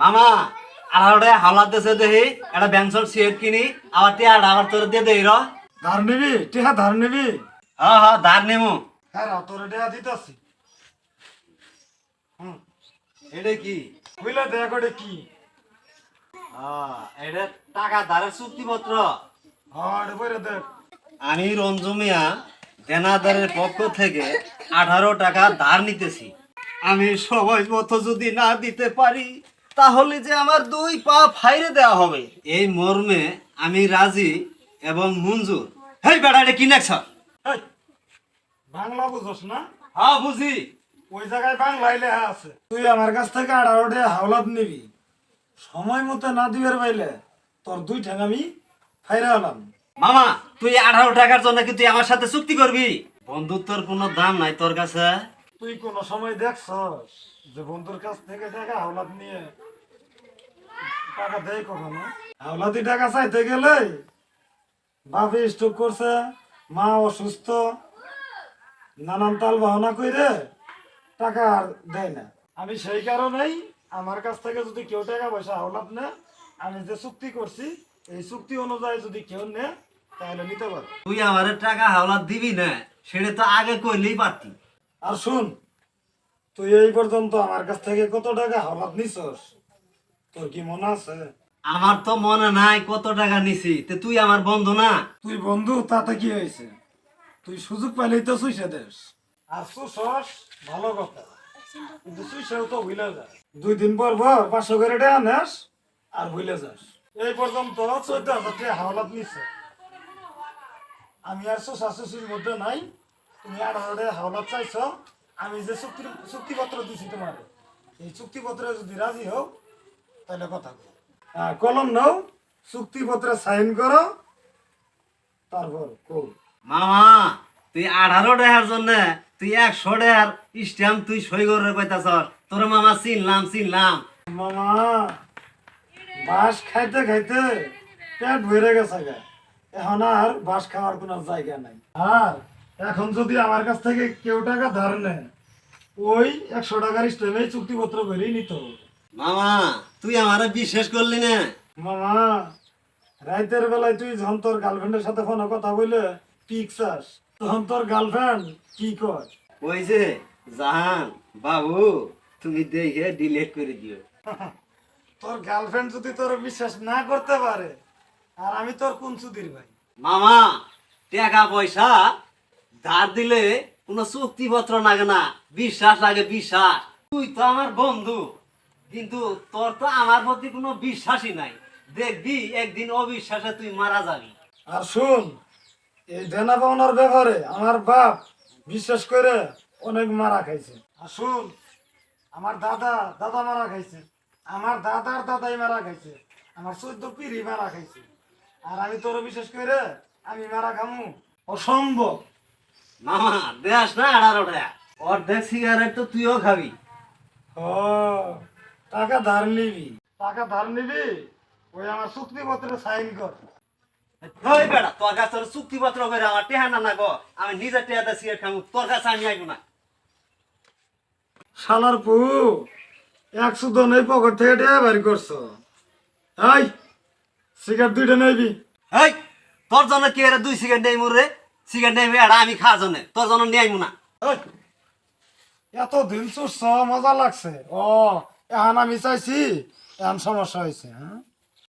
মামা 18 হাওলাত দেশে দেহি একটা ব্যাংসল সিগারেট কিনি আবার টিয়াটা আবার তোর দিয়ে দেই র। ধার নিবি টিহা ধার নিবি? হ্যাঁ হ্যাঁ ধার নেমু। হ্যাঁ তোর টিহা দিতেছি। এটা কি? বুঝলে দেখ ওটা কি? এটা টাকা ধারের চুক্তিপত্র। হ্যাঁ এটা বইরে দেখ। আমি রঞ্জু মিয়া দেনাদারের পক্ষ থেকে 18 টাকা ধার নিতেছি। আমি সময় মতো যদি না দিতে পারি তাহলে যে আমার 2 পা ফাইরে দেওয়া হবে। এই মর্মে আমি রাজি এবং মঞ্জুর। হেই বেটা এটা কি নেছ? এই, বাংলা বুঝোস না? হ্যাঁ বুঝি। ওই জায়গায় বাংলায় লেখা আছে তুই আমার কাছ থেকে 18 টাকা হাওলাত নিবি, সময় মতো না দিবার পাইলে তোর 2 ঠ্যাং আমি ফাইরা হলাম। মামা তুই 18 টাকার জন্য কি তুই আমার সাথে চুক্তি করবি? বন্ধুত্বর কোনো দাম নাই তোর কাছে? তুই কোন সময় দেখছস যে বন্ধুর কাছ থেকে টাকা হাওলাত নিয়ে টাকা দেয় কখনো? হাওলাতি টাকা চাইতে গেলে বাপে স্ট্রোক করছে, মা অসুস্থ, নানান তাল বাহনা কইরে টাকা আর দেয় না। আমি সেই কারণেই আমার কাছ থেকে যদি কেউ টাকা পয়সা হাওলাত নেয়, আমি যে চুক্তি করছি এই চুক্তি অনুযায়ী যদি কেউ নেয় তাহলে নিতে পারে। তুই আমার টাকা হাওলাত দিবি না সেটা তো আগে কইলেই পারতি। আর শুন, তুই এই পর্যন্ত আমার কাছ থেকে কত টাকা হাওলাত নিছস তোর কি মনে আছে? আমার তো মনে নাই কত টাকা নিছি। তে তুই আমার বন্ধু না? তুই বন্ধু তাতে কি হয়েছে, তুই সুযোগ পাইলেই তো সুইসে দেস। আর সুসস ভালো কথা, কিন্তু সুইসেও তো ভুলে যায়। 2 দিন পর পর 500 করে টাকা নেস আর ভুলে যাস। এই পর্যন্ত 14,000 টাকা হাওলাত নিছে। আমি আর সুসা সুসির মধ্যে নাই। তুমি 18 টাকা হাওলাত চাইছ, আমি যে চুক্তিপত্র দিছি তোমার, এই চুক্তিপত্রে যদি রাজি হও তাহলে কথা বলো। কলম নাও, চুক্তিপত্রে সাইন করো, তারপর কো। মামা তুই 18 টাকার জন্য তুই 100 টাকার স্ট্যাম্প তুই সই করে কইতাছস। তোর মামা চিনলাম। মামা বাঁশ খাইতে খাইতে পেট ভরে গেছে গা, এখন আর বাঁশ খাওয়ার কোনো জায়গা নাই। আর এখন যদি আমার কাছ থেকে কেউ টাকা ধার নেয়, ওই 100 টাকার স্টেমে চুক্তিপত্র করেই নিতে হবে। মামা তুই আমারে বিশ্বাস করলি না? মামা রাইতের বেলায় তুই যখন তোর গার্লফ্রেন্ডের সাথে ফোনে কথা বলে পিক চাস, তখন তোর গার্লফ্রেন্ড কি কর? ওই যে জাহান বাবু তুমি দেখে ডিলিট করে দিও। তোর গার্লফ্রেন্ড যদি তোর বিশ্বাস না করতে পারে, আর আমি তোর কোন চুদির ভাই? মামা টাকা পয়সা ধার দিলে কোনো চুক্তিপত্র লাগে না, বিশ্বাস লাগে বিশ্বাস। তুই তো আমার বন্ধু কিন্তু তোর তো আমার প্রতি কোনো বিশ্বাসই নাই। দেখবি একদিন অবিশ্বাসে তুই মারা যাবি। আর শুন, এই দেনা পাওনার ব্যাপারে আমার বাপ বিশ্বাস করে অনেক মারা খাইছে। আর শুন, আমার দাদা দাদা মারা খাইছে, আমার দাদার দাদাই মারা খাইছে, আমার 14 পিড়ি মারা খাইছে। আর আমি তোর বিশ্বাস করে আমি মারা খামু? অসম্ভব। মামা দেখ না 18 টাকা অর্ধেক সিগারেট তো তুইও খাবি। ও টাকা ধার নিবি? টাকা ধার নিবি, ওই আমার চুক্তিপত্রে সাইন কর। ওই বেটা তোর কাছে তোর চুক্তিপত্র করে আমার টেহা না গো, আমি নিজের টেহাতে সিগারেট খাবো, তোর কাছে আমি আইব না। শালার পু, 100 নেই পকেট থেকে টাকা বের করছো। এই সিগারেট 2টা নেবি? এই তোর জন্য কি এর 2 সিগারেট নেই মুরে? সিগারেট নেই এটা আমি খাওয়ার জন্য, তোর জন্য নিয়ে আইব না। এই, এত দিন চুরছ, মজা লাগছে। ও এখন আমি চাইছি, এখন সমস্যা হয়েছে। হ্যাঁ